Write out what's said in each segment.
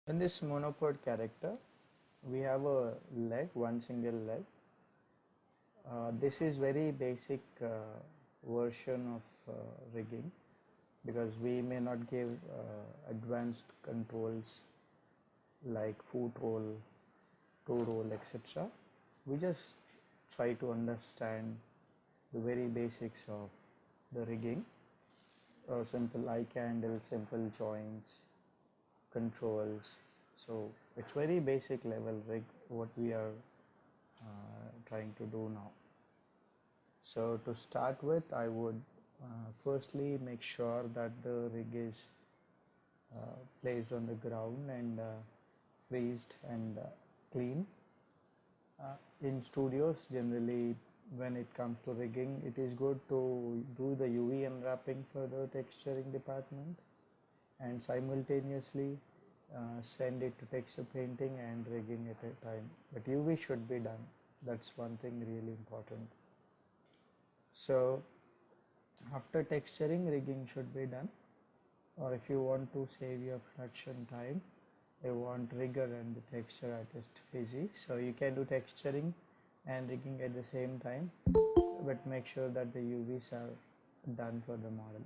In this monopod character, we have a leg, one single leg. This is very basic version of rigging, because we may not give advanced controls like foot roll, toe roll, etc. We just try to understand the very basics of the rigging, simple eye candle, simple joints, controls. So it's very basic level rig what we are trying to do now. So to start with, I would firstly make sure that the rig is placed on the ground and freezed and clean. In studios, generally when it comes to rigging, it is good to do the UV unwrapping for the texturing department and simultaneously send it to texture painting and rigging at a time. But UV should be done. That's one thing really important. So after texturing, rigging should be done. Or if you want to save your production time, you want rigger and the texture artist busy, so you can do texturing and rigging at the same time, but make sure that the UVs are done for the model.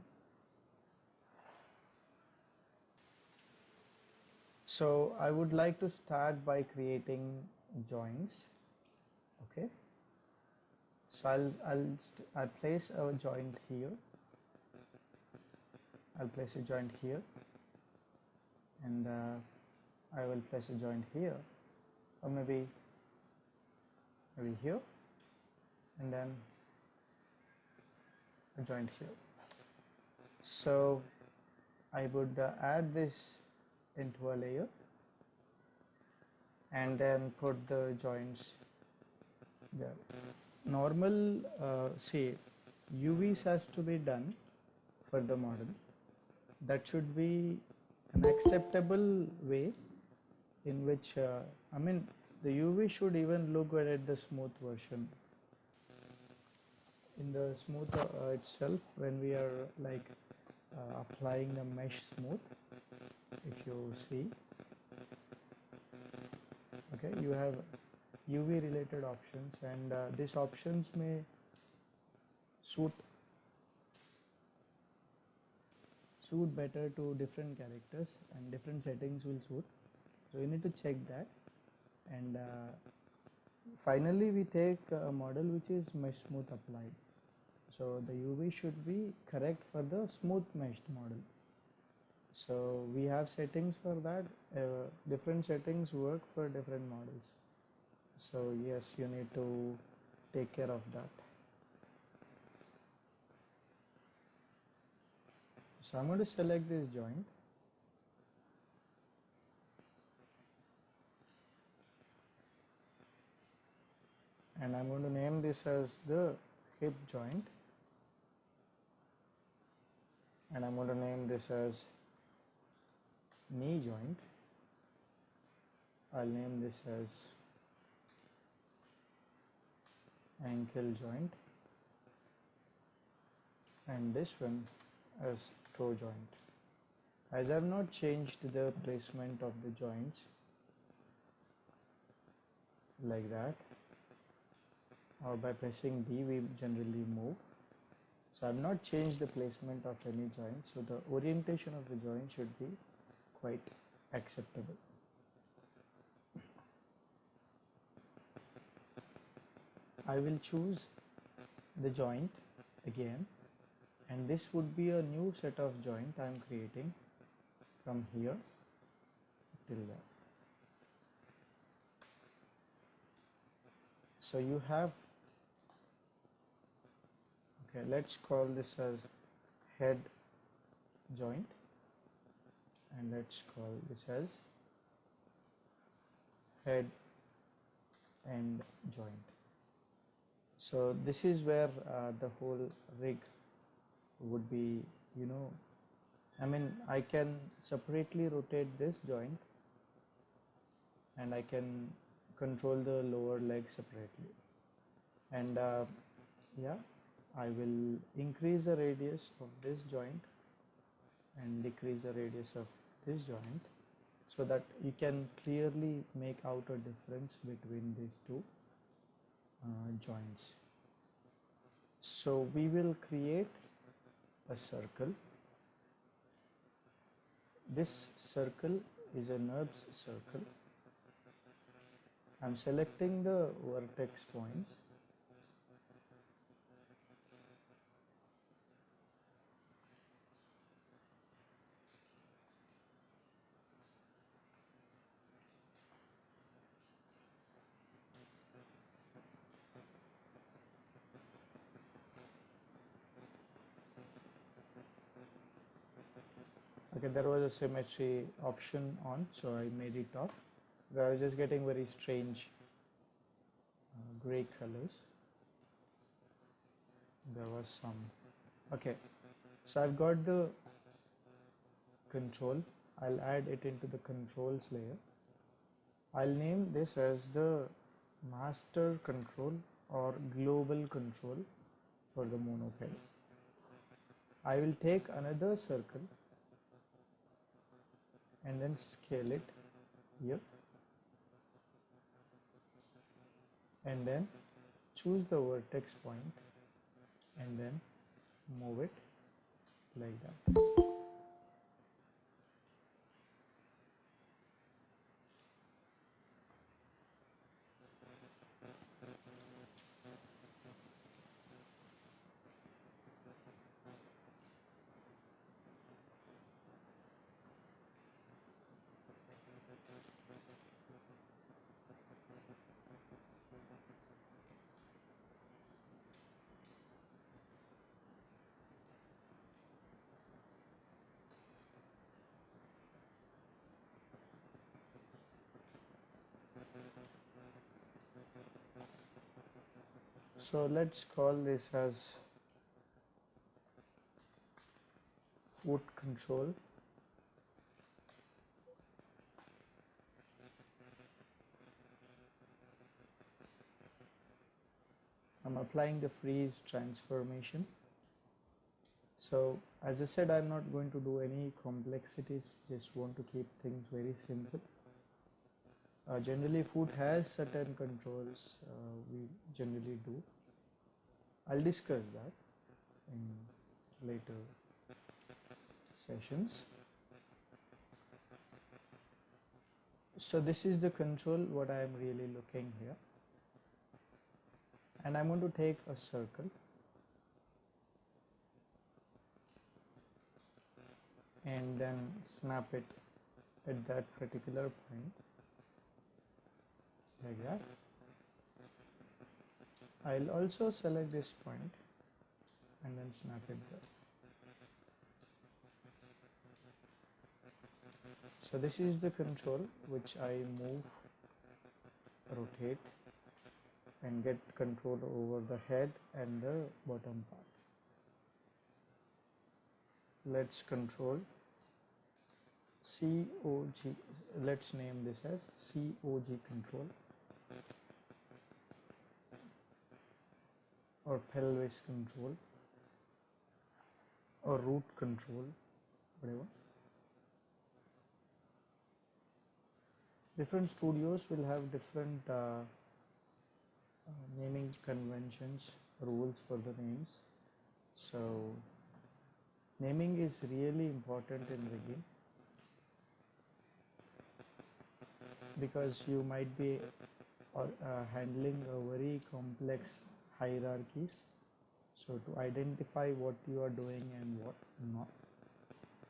So I would like to start by creating joints. Okay, so I'll place a joint here. I'll place a joint here, and I will place a joint here, or maybe here, and then a joint here. So I would add this into a layer and then put the joints there. Normal, say UVs has to be done for the model. That should be an acceptable way in which I mean the UV should even look good at the smooth version. In the smooth itself, when we are like applying the mesh smooth, if you see, okay, you have UV related options, and these options may suit better to different characters, and different settings will suit. So you need to check that, and finally we take a model which is mesh smooth applied. So the UV should be correct for the smooth meshed model. So we have settings for that. Different settings work for different models. So yes, you need to take care of that. So I'm going to select this joint. And I'm going to name this as the hip joint. And I'm going to name this as knee joint. I'll name this as ankle joint, and this one as toe joint. As I have not changed the placement of the joints like that, or by pressing B we generally move. So I have not changed the placement of any joint, so the orientation of the joint should be quite acceptable. I will choose the joint again, and this would be a new set of joint I am creating from here till there. So you have, okay, let's call this as head joint, and let's call this as head end joint. So this is where the whole rig would be, I mean, I can separately rotate this joint, and I can control the lower leg separately, and yeah, I will increase the radius of this joint and decrease the radius of this joint, so that you can clearly make out a difference between these two joints. So we will create a circle. This circle is a NURBS circle. I'm selecting the vertex points. Okay, there was a symmetry option on, so I made it off. I was just getting very strange gray colors. There was some. Okay, so I've got the control. I'll add it into the controls layer. I'll name this as the master control or global control for the monoped. I will take another circle and then scale it here, and then choose the vertex point and then move it like that. So let's call this as foot control. I'm applying the freeze transformation. So as I said, I'm not going to do any complexities, just want to keep things very simple. Generally foot has certain controls we generally do. I'll discuss that in later sessions. So this is the control what I am really looking here, and I'm going to take a circle and then snap it at that particular point like that. I'll also select this point and then snap it there. So this is the control which I move, rotate and get control over the head and the bottom part. Let's control COG, let's name this as COG control or pelvis control or root control, whatever. Different studios will have different naming conventions, rules for the names. So naming is really important in rigging, because you might be handling a very complex hierarchies. So to identify what you are doing and what not,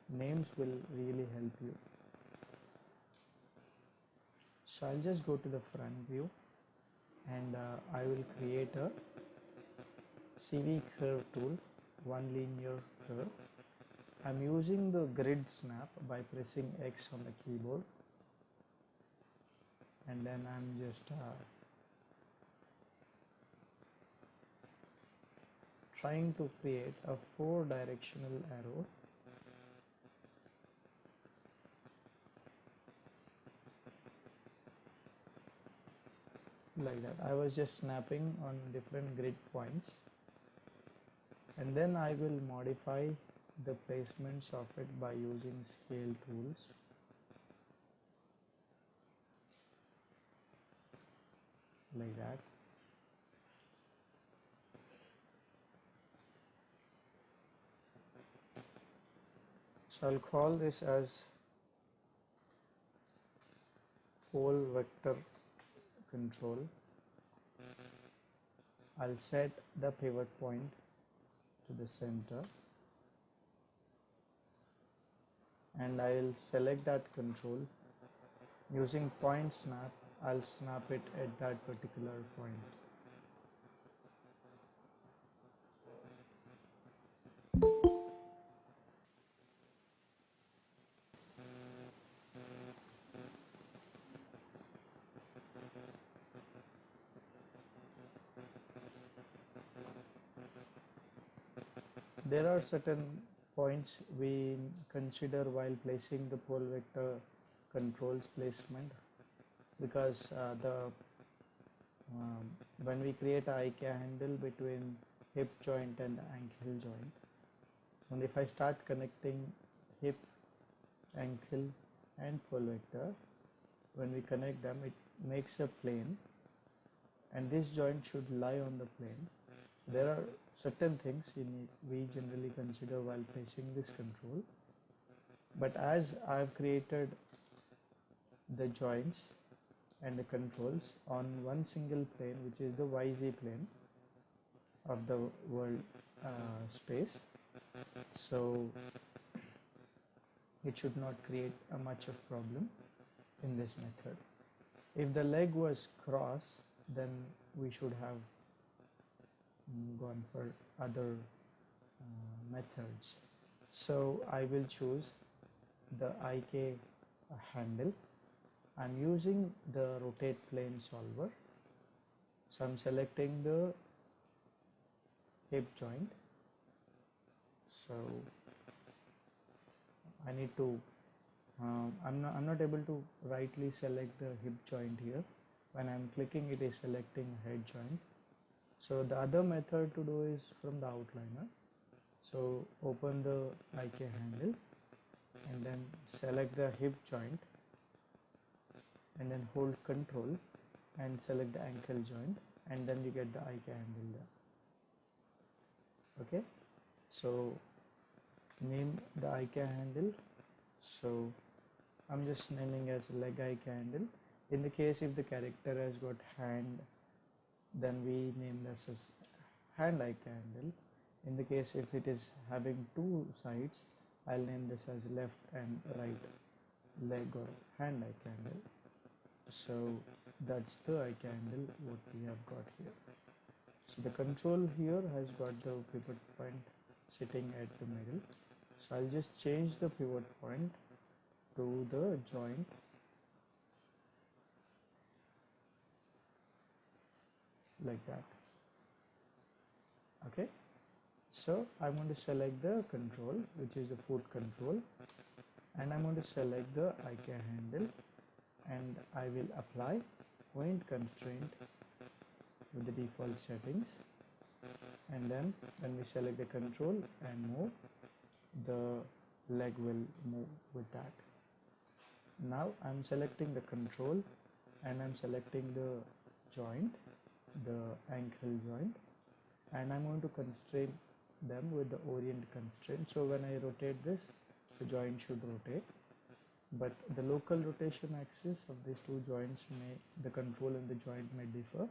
names will really help you. So I'll just go to the front view and I will create a CV curve tool, one linear curve. I'm using the grid snap by pressing X on the keyboard, and then I'm just trying to create a 4-directional arrow. Like that. I was just snapping on different grid points, and then I will modify the placements of it by using scale tools. like that. So I'll call this as pole vector control. I'll set the pivot point to the center, and I'll select that control. Using point snap, I'll snap it at that particular point. There are certain points we consider while placing the pole vector controls placement, because when we create a IK handle between hip joint and ankle joint, and if I start connecting hip, ankle and pole vector, when we connect them, it makes a plane, and this joint should lie on the plane. There are certain things we generally consider while placing this control, but as I have created the joints and the controls on one single plane, which is the YZ plane of the world space, so it should not create a much of problem in this method. If the leg was cross, then we should have gone for other methods. So I will choose the IK handle. I'm using the rotate plane solver. So I'm selecting the hip joint. So I need to I'm not able to rightly select the hip joint here. When I'm clicking, it is selecting head joint. So the other method to do is from the outliner. So open the IK handle and then select the hip joint, and then hold control and select the ankle joint, and then you get the IK handle there. Okay, so name the IK handle. So I'm just naming as leg IK handle. In the case if the character has got hand, then we name this as hand IK handle. In the case if it is having two sides, I'll name this as left and right leg or hand IK handle. So that's the IK handle what we have got here. So the control here has got the pivot point sitting at the middle. So I'll just change the pivot point to the joint like that. Okay, so I'm going to select the control, which is the foot control, and I'm going to select the IK handle, and I will apply point constraint with the default settings, and then when we select the control and move, the leg will move with that. Now I'm selecting the control and I'm selecting the joint, the ankle joint, and I'm going to constrain them with the orient constraint. So when I rotate this, the joint should rotate, but the local rotation axis of these two joints the control and the joint may differ.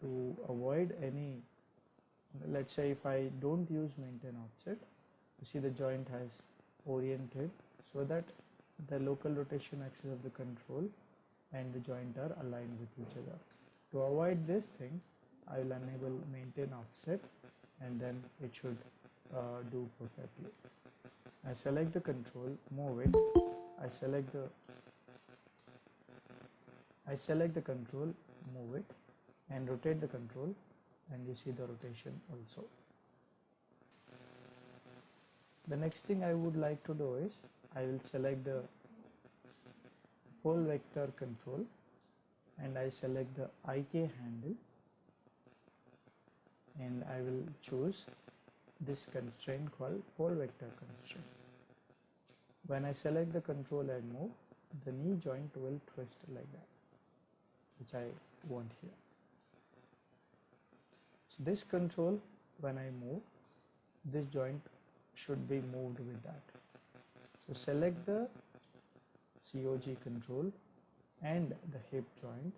To avoid any, let's say if I don't use maintain offset, you see the joint has oriented so that the local rotation axis of the control and the joint are aligned with each other. To avoid this thing, I will enable maintain offset, and then it should do perfectly. I select the control, move it, I select the control, move it, and rotate the control, and you see the rotation also. The next thing I would like to do is I will select the pole vector control, and I select the IK handle, and I will choose this constraint called pole vector constraint. When I select the control and move, the knee joint will twist like that, which I want here. This control, when I move, this joint should be moved with that. So select the COG control and the hip joint,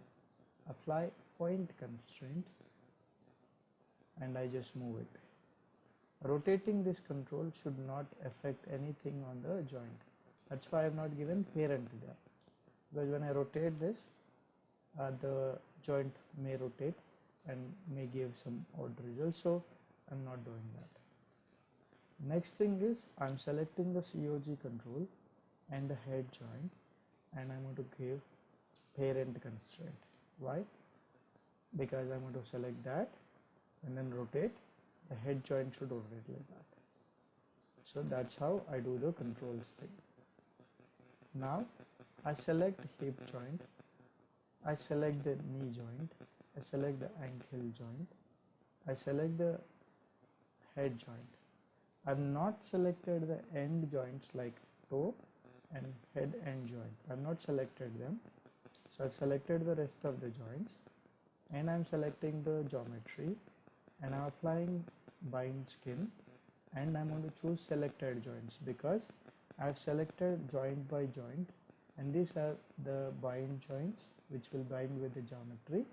apply point constraint, and I just move it. Rotating this control should not affect anything on the joint. That's why I have not given parent there, because when I rotate this, the joint may rotate and may give some odd results, so I'm not doing that. Next thing is I'm selecting the COG control and the head joint, and I'm going to give parent constraint. Why? Because I'm going to select that and then rotate. The head joint should rotate like that. So that's how I do the controls thing. Now I select hip joint, I select the knee joint, I select the ankle joint, I select the head joint. I've not selected the end joints like toe and head end joint. I've not selected them. So I've selected the rest of the joints, and I'm selecting the geometry, and I'm applying bind skin, and I'm going to choose selected joints because I've selected joint by joint, and these are the bind joints which will bind with the geometry,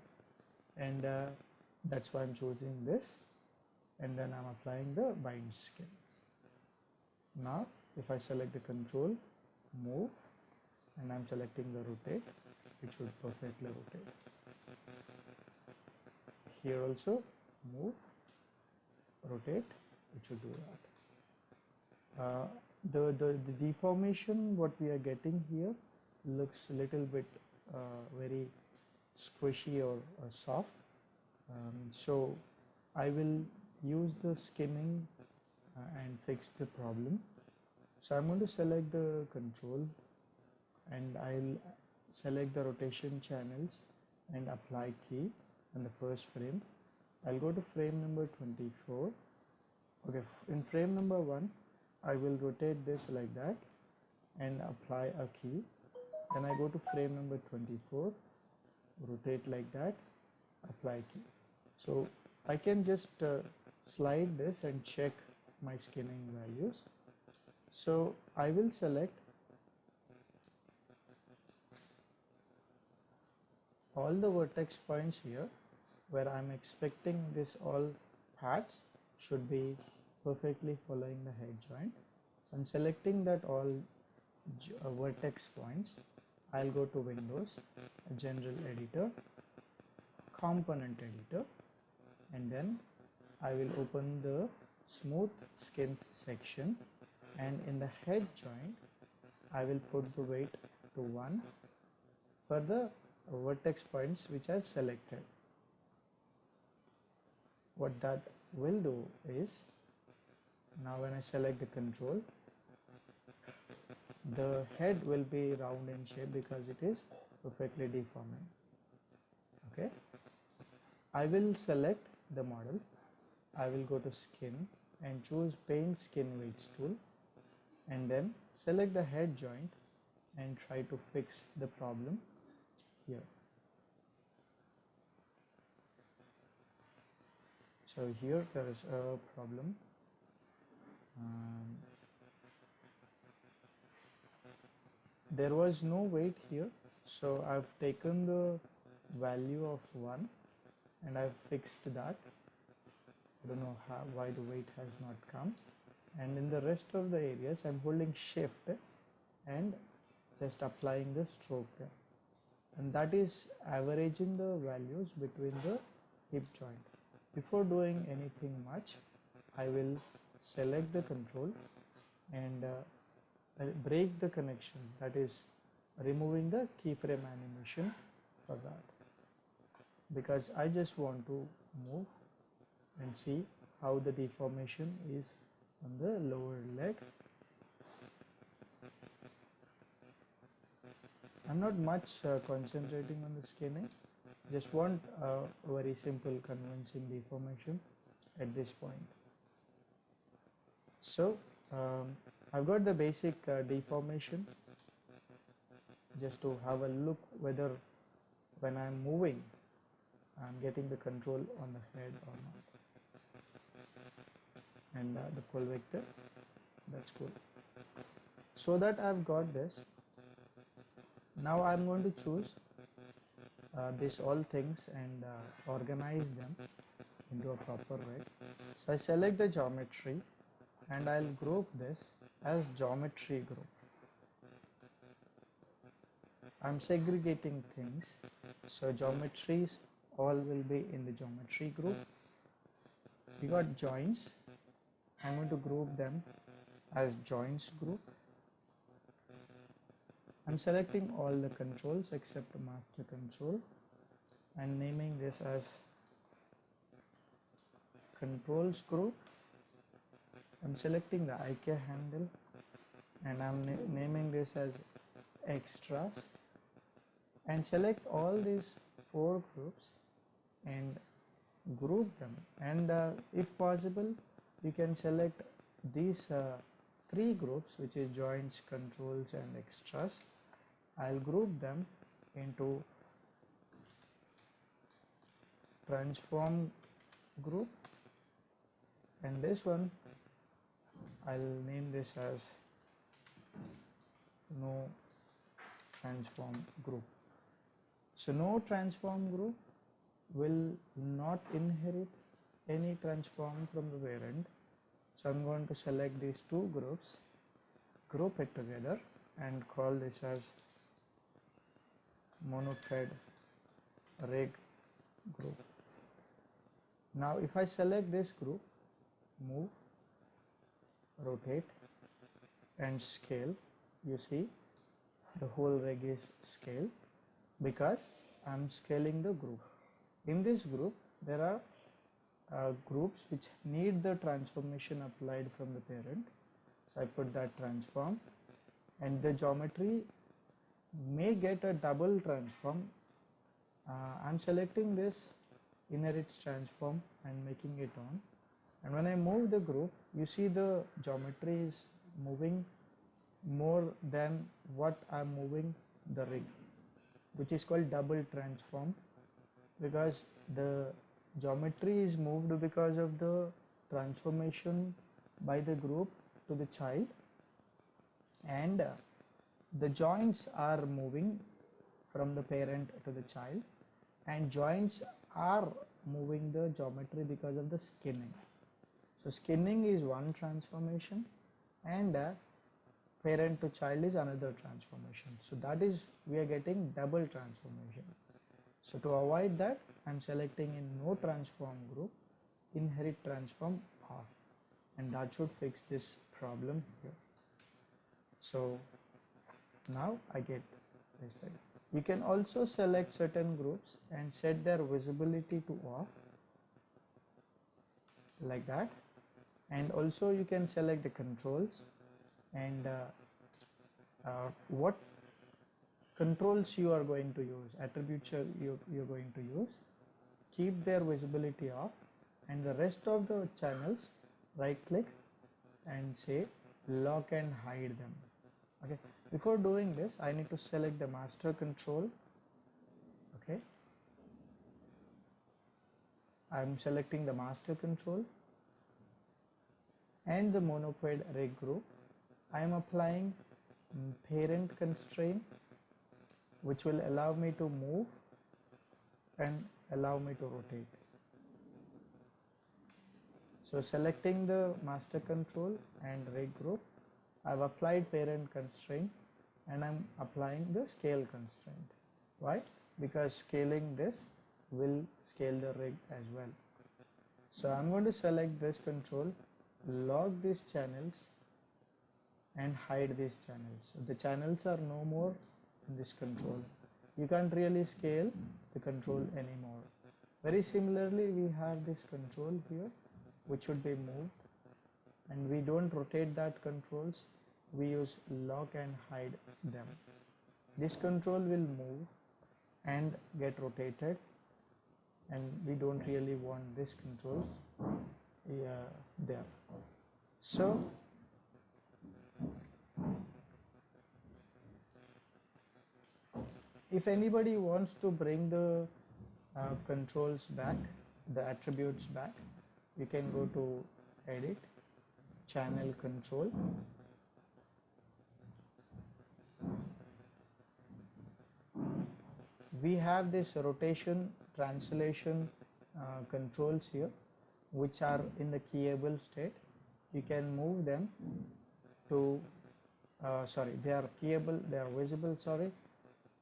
and that's why I'm choosing this, and then I'm applying the bind skin. Now if I select the control, move, and I'm selecting the rotate, it should perfectly rotate. Here also move, rotate, it should do that. The deformation what we are getting here looks a little bit very squishy or soft, so I will use the skinning and fix the problem. So I'm going to select the control, and I'll select the rotation channels and apply key in the first frame. I'll go to frame number 24. Okay, in frame number 1 I will rotate this like that and apply a key. Then I go to frame number 24, rotate like that, apply key. So I can just slide this and check my skinning values. So I will select all the vertex points here where I'm expecting this all paths should be perfectly following the head joint. So I'm selecting that all vertex points. I'll go to Windows, General Editor, Component Editor, and then I will open the Smooth Skins section, and in the head joint I will put the weight to 1 for the vertex points which I've selected. What that will do is, now when I select the control, the head will be round in shape because it is perfectly deforming. Okay, I will select the model, I will go to skin and choose paint skin weights tool, and then select the head joint and try to fix the problem here. So here there is a problem. There was no weight here, so I've taken the value of 1 and I've fixed that. I don't know why the weight has not come. And in the rest of the areas I'm holding shift and just applying the stroke there, and that is averaging the values between the hip joint. Before doing anything much, I will select the control and break the connections, that is removing the keyframe animation for that, because I just want to move and see how the deformation is on the lower leg. I'm not much concentrating on the skinning, just want a very simple convincing deformation at this point. So I've got the basic deformation, just to have a look whether when I'm moving I'm getting the control on the head or not. and the full vector. That's cool. So that I've got this. Now I'm going to choose this all things and organize them into a proper way. So I select the geometry and I'll group this as geometry group. I'm segregating things, so geometries all will be in the geometry group. We got joints. I'm going to group them as joints group. I'm selecting all the controls except the master control and naming this as controls group. I'm selecting the IK handle and I'm naming this as extras, and select all these 4 groups and group them, and if possible you can select these 3 groups, which is joints, controls and extras. I'll group them into transform group, and this one I'll name this as no transform group. So no transform group will not inherit any transform from the parent. So I'm going to select these 2 groups, group it together and call this as Uniped rig group. Now if I select this group, move, rotate and scale, you see the whole rig is scaled because I'm scaling the group. In this group there are groups which need the transformation applied from the parent, so I put that transform, and the geometry may get a double transform. I'm selecting this inherits transform and making it on, and when I move the group, you see the geometry is moving more than what I'm moving the rig, which is called double transform, because the geometry is moved because of the transformation by the group to the child, and the joints are moving from the parent to the child, and joints are moving the geometry because of the skinning. So skinning is one transformation and parent to child is another transformation. So that is, we are getting double transformation. So to avoid that, I am selecting in no transform group, inherit transform off, and that should fix this problem here. So now I get this thing. You can also select certain groups and set their visibility to off, like that, and also you can select the controls and what controls you are going to use, attributes you're going to use, keep their visibility off, and the rest of the channels right click and say lock and hide them. Okay, before doing this I need to select the master control. Okay, I'm selecting the master control and the Uniped rig group. I am applying parent constraint, which will allow me to move and allow me to rotate. So selecting the master control and rig group, I've applied parent constraint and I'm applying the scale constraint. Why? Because scaling this will scale the rig as well. So I'm going to select this control, lock these channels and hide these channels. So the channels are no more in this control. You can't really scale the control anymore. Very similarly, we have this control here which should be moved, and we don't rotate that controls, we use lock and hide them. This control will move and get rotated, and we don't really want this control there. So if anybody wants to bring the controls back, the attributes back, you can go to edit, channel control. We have this rotation, translation controls here, which are in the keyable state. You can move them to, they are keyable, they are visible,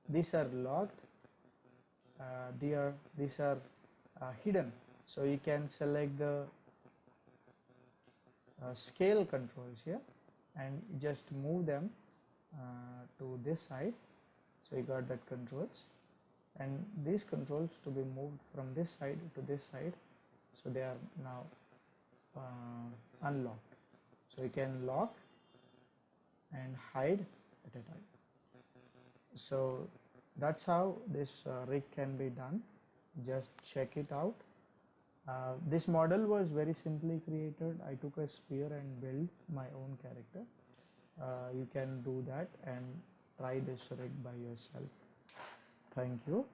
these are locked, these are hidden. So you can select the scale controls here and just move them to this side. So you got that controls, and these controls to be moved from this side to this side, so they are now unlocked. So you can lock and hide at a time. So that's how this rig can be done. Just check it out. This model was very simply created. I took a sphere and built my own character. You can do that and try this rig by yourself. Thank you.